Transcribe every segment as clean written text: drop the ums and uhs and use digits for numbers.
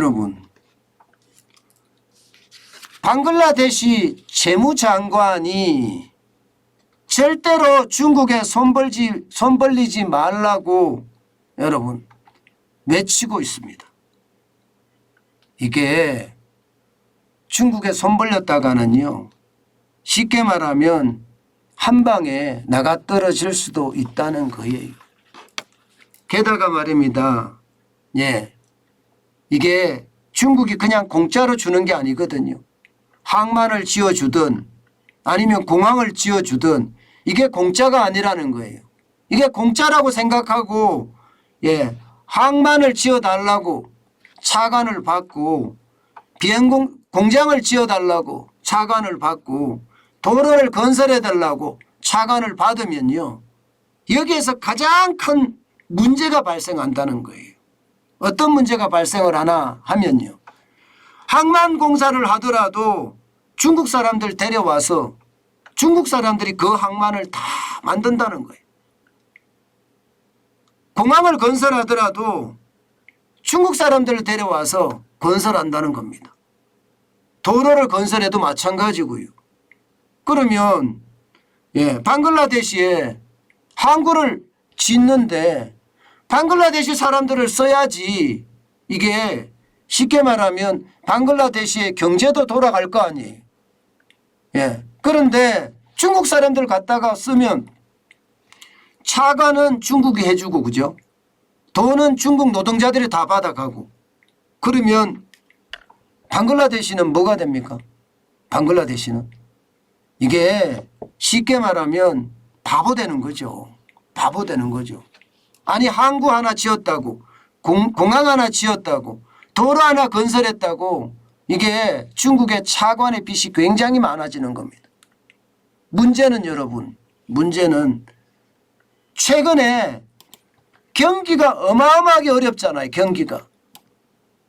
여러분, 방글라데시 재무장관이 절대로 중국에 손 벌리지 말라고 여러분 외치고 있습니다. 이게 중국에 손 벌렸다가는요, 쉽게 말하면 한 방에 나가 떨어질 수도 있다는 거예요. 게다가 말입니다. 예, 이게 중국이 그냥 공짜로 주는 게 아니거든요. 항만을 지어주든 아니면 공항을 지어주든 이게 공짜가 아니라는 거예요. 이게 공짜라고 생각하고 예, 항만을 지어달라고 차관을 받고 공장을 지어달라고 차관을 받고 도로를 건설해달라고 차관을 받으면요, 여기에서 가장 큰 문제가 발생한다는 거예요. 어떤 문제가 발생을 하나 하면요, 항만공사를 하더라도 중국 사람들 데려와서 중국 사람들이 그 항만을 다 만든다는 거예요. 공항을 건설하더라도 중국 사람들을 데려와서 건설한다는 겁니다. 도로를 건설해도 마찬가지고요. 그러면 예, 방글라데시에 항구를 짓는데 방글라데시 사람들을 써야지 이게 쉽게 말하면 방글라데시의 경제도 돌아갈 거 아니에요. 예. 그런데 중국 사람들 갖다가 쓰면 차관은 중국이 해주고 그죠? 돈은 중국 노동자들이 다 받아가고 그러면 방글라데시는 뭐가 됩니까? 방글라데시는 이게 쉽게 말하면 바보 되는 거죠. 바보 되는 거죠. 아니 항구 하나 지었다고 공항 하나 지었다고 도로 하나 건설했다고 이게 중국의 차관의 빚이 굉장히 많아지는 겁니다. 문제는 여러분, 문제는 최근에 경기가 어마어마하게 어렵잖아요.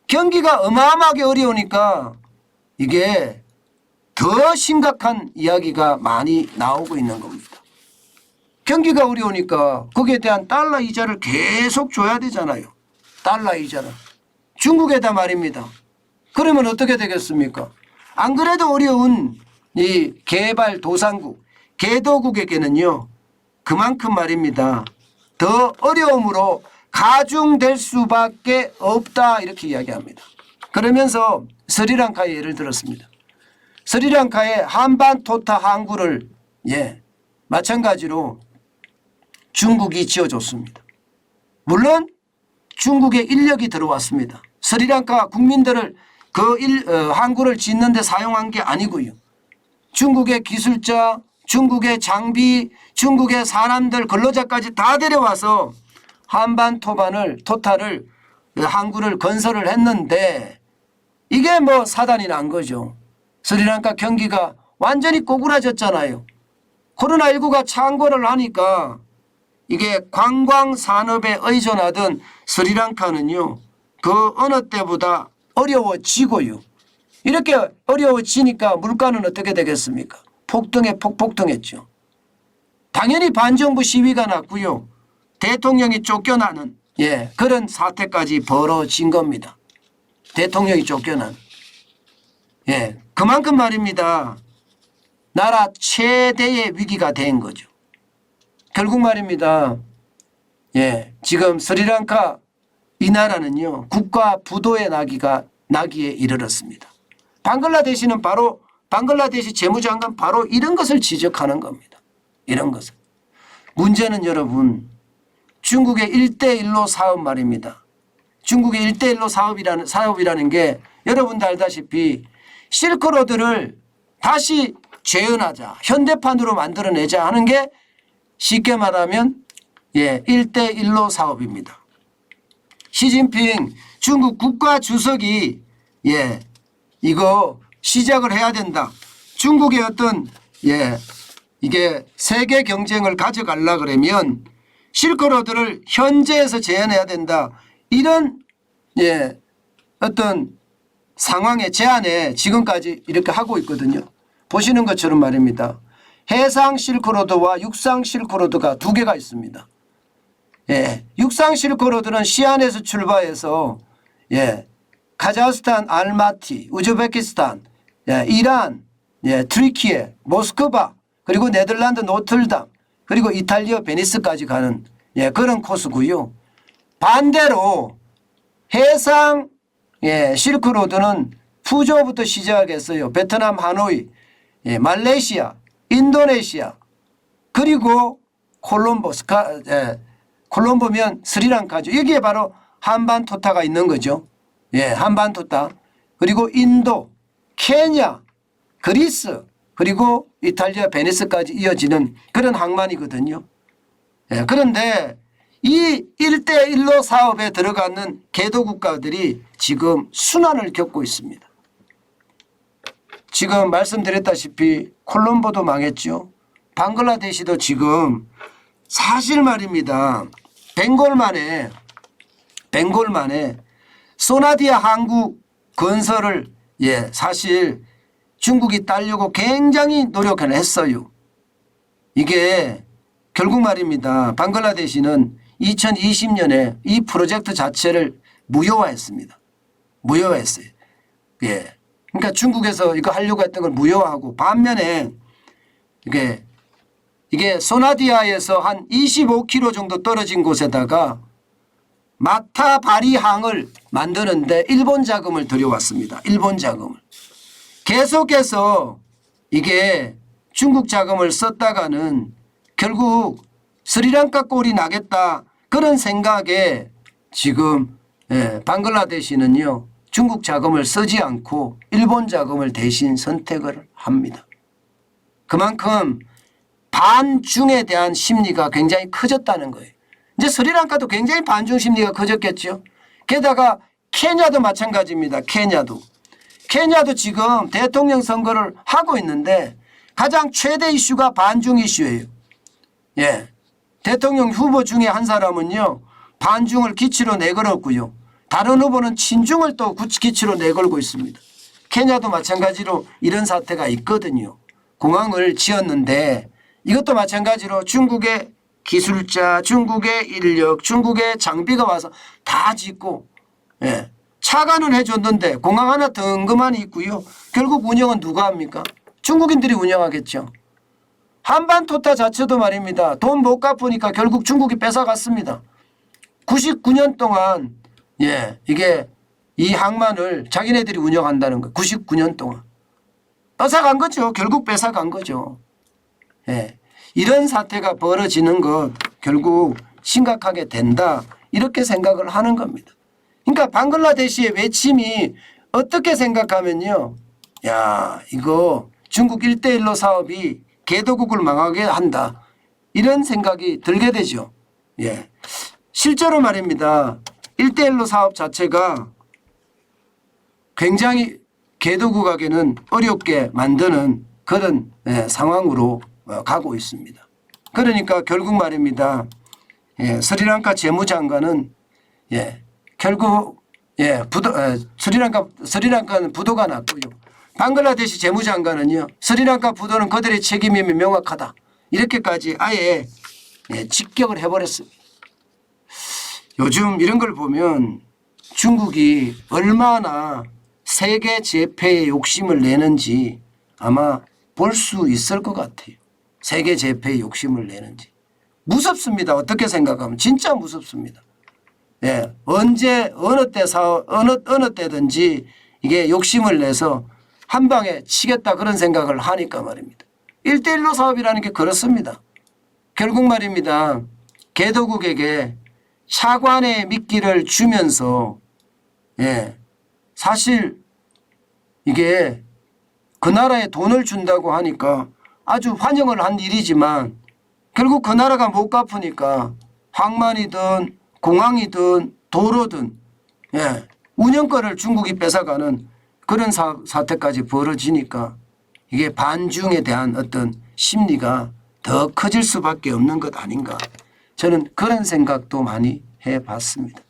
경기가 어마어마하게 어려우니까 이게 더 심각한 이야기가 많이 나오고 있는 겁니다. 경기가 어려우니까 거기에 대한 달러 이자를 계속 줘야 되잖아요. 달러 이자를. 중국에다 말입니다. 그러면 어떻게 되겠습니까? 안 그래도 어려운 이 개발도상국, 개도국에게는요, 그만큼 말입니다. 더 어려움으로 가중될 수밖에 없다 이렇게 이야기합니다. 그러면서 스리랑카의 예를 들었습니다. 스리랑카의 한반토타 항구를 예, 마찬가지로 중국이 지어줬습니다. 물론 중국의 인력이 들어왔습니다. 스리랑카 국민들을 그 항구를 짓는 데 사용한 게 아니고요. 중국의 기술자, 중국의 장비, 중국의 사람들, 근로자까지 다 데려와서 토탈을 항구를 건설을 했는데 이게 뭐 사단이 난 거죠. 스리랑카 경기가 완전히 꼬꾸라졌잖아요. 코로나19가 창궐을 하니까 이게 관광 산업에 의존하던 스리랑카는요, 그 어느 때보다 어려워지고요. 이렇게 어려워지니까 물가는 어떻게 되겠습니까? 폭등했죠. 당연히 반정부 시위가 났고요. 대통령이 쫓겨나는 예, 그런 사태까지 벌어진 겁니다. 대통령이 쫓겨난. 예, 그만큼 말입니다. 나라 최대의 위기가 된 거죠. 결국 말입니다. 예, 지금 스리랑카 이 나라는요, 국가 부도의 나기에 이르렀습니다. 방글라데시는 바로 방글라데시 재무장관 바로 이런 것을 지적하는 겁니다. 이런 것을. 문제는 여러분, 중국의 1대1로 사업 말입니다. 중국의 1대1로 사업이라는 게 여러분도 알다시피 실크로드를 다시 재현하자, 현대판으로 만들어내자 하는 게 쉽게 말하면 예, 1대1로 사업입니다. 시진핑 중국 국가 주석이 예, 이거 시작을 해야 된다. 중국의 어떤 예, 이게 세계 경쟁을 가져가려 그러면 실크로드를 현재에서 재현해야 된다. 이런 예, 어떤 상황의 제안에 지금까지 이렇게 하고 있거든요. 보시는 것처럼 말입니다. 해상 실크로드와 육상 실크로드가 두 개가 있습니다. 예, 육상 실크로드는 시안에서 출발해서 예, 카자흐스탄 알마티, 우즈베키스탄, 이란, 트리키에, 모스크바, 그리고 네덜란드 노틀담, 그리고 이탈리아 베니스까지 가는 그런 코스고요. 반대로 해상 실크로드는 푸조부터 시작했어요. 베트남 하노이, 말레이시아, 인도네시아, 그리고 콜롬보면 스리랑카죠. 여기에 바로 한반토타가 있는 거죠. 한반토타. 그리고 인도, 케냐, 그리스, 그리고 이탈리아 베니스까지 이어지는 그런 항만이거든요. 그런데 이 1대1로 사업에 들어가는 개도 국가들이 지금 순환을 겪고 있습니다. 지금 말씀드렸다시피 콜롬보도 망했죠. 방글라데시도 지금 사실 말입니다. 벵골만에 소나디아 항구 건설을 사실 중국이 따려고 굉장히 노력을 했어요. 이게 결국 말입니다. 방글라데시는 2020년에 이 프로젝트 자체를 무효화했습니다. 무효화했어요. 그러니까 중국에서 이거 하려고 했던 걸 무효화하고 반면에 이게 소나디아에서 한 25km 정도 떨어진 곳에다가 마타바리항을 만드는데 일본 자금을 들여왔습니다. 일본 자금을. 계속해서 이게 중국 자금을 썼다가는 결국 스리랑카 꼴이 나겠다 그런 생각에 지금 방글라데시는요 중국 자금을 쓰지 않고 일본 자금을 대신 선택을 합니다. 그만큼 반중에 대한 심리가 굉장히 커졌다는 거예요. 이제 스리랑카도 굉장히 반중 심리가 커졌겠죠. 게다가 케냐도 마찬가지입니다. 케냐도 지금 대통령 선거를 하고 있는데 가장 최대 이슈가 반중 이슈예요. 대통령 후보 중에 한 사람은요 반중을 기치로 내걸었고요. 다른 후보는 친중을 또 기치로 내걸고 있습니다. 케냐도 마찬가지로 이런 사태가 있거든요. 공항을 지었는데 이것도 마찬가지로 중국의 기술자, 중국의 인력, 중국의 장비가 와서 다 짓고 차관은 해줬는데 공항 하나 덩그마니 있고요. 결국 운영은 누가 합니까? 중국인들이 운영하겠죠. 한반토타 자체도 말입니다. 돈 못 갚으니까 결국 중국이 뺏어갔습니다. 99년 동안 이게 이 항만을 자기네들이 운영한다는 거 99년 동안 뺏어간 거죠. 결국 뺏어간 거죠. 이런 사태가 벌어지는 것 결국 심각하게 된다 이렇게 생각을 하는 겁니다. 그러니까 방글라데시의 외침이 어떻게 생각하면요. 야 이거 중국 1대1로 사업이 개도국을 망하게 한다. 이런 생각이 들게 되죠. 실제로 말입니다. 1대1로 사업 자체가 굉장히 개도국에게는 어렵게 만드는 그런 상황으로 가고 있습니다. 그러니까 결국 말입니다. 스리랑카 재무장관은 결국 스리랑카는 부도가 났고요. 방글라데시 재무장관은요. 스리랑카 부도는 그들의 책임이 명확하다. 이렇게까지 아예 직격을 해버렸습니다. 요즘 이런 걸 보면 중국이 얼마나 세계 재패에 욕심을 내는지 아마 볼 수 있을 것 같아요. 세계 재패에 욕심을 내는지. 무섭습니다. 어떻게 생각하면 진짜 무섭습니다. 언제 어느 때든지 이게 욕심을 내서 한 방에 치겠다 그런 생각을 하니까 말입니다. 1대1로 사업이라는 게 그렇습니다. 결국 말입니다. 개도국에게 차관의 미끼를 주면서 사실 이게 그 나라에 돈을 준다고 하니까 아주 환영을 한 일이지만 결국 그 나라가 못 갚으니까 항만이든 공항이든 도로든 운영권을 중국이 뺏어가는 그런 사태까지 벌어지니까 이게 반중에 대한 어떤 심리가 더 커질 수밖에 없는 것 아닌가. 저는 그런 생각도 많이 해봤습니다.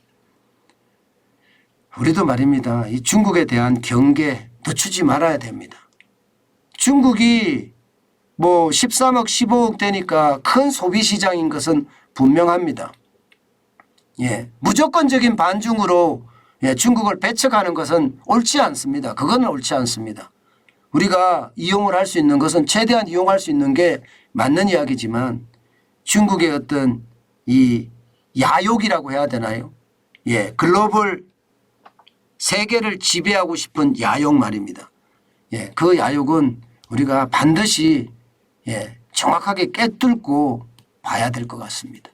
우리도 말입니다. 이 중국에 대한 경계 늦추지 말아야 됩니다. 중국이 뭐 13억 15억 되니까 큰 소비시장인 것은 분명합니다. 무조건적인 반중으로 예, 중국을 배척하는 것은 옳지 않습니다. 그건 옳지 않습니다. 우리가 이용을 할 수 있는 것은 최대한 이용할 수 있는 게 맞는 이야기지만 중국의 어떤 이 야욕이라고 해야 되나요? 예, 글로벌 세계를 지배하고 싶은 야욕 말입니다. 예, 그 야욕은 우리가 반드시 예, 정확하게 꿰뚫고 봐야 될 것 같습니다.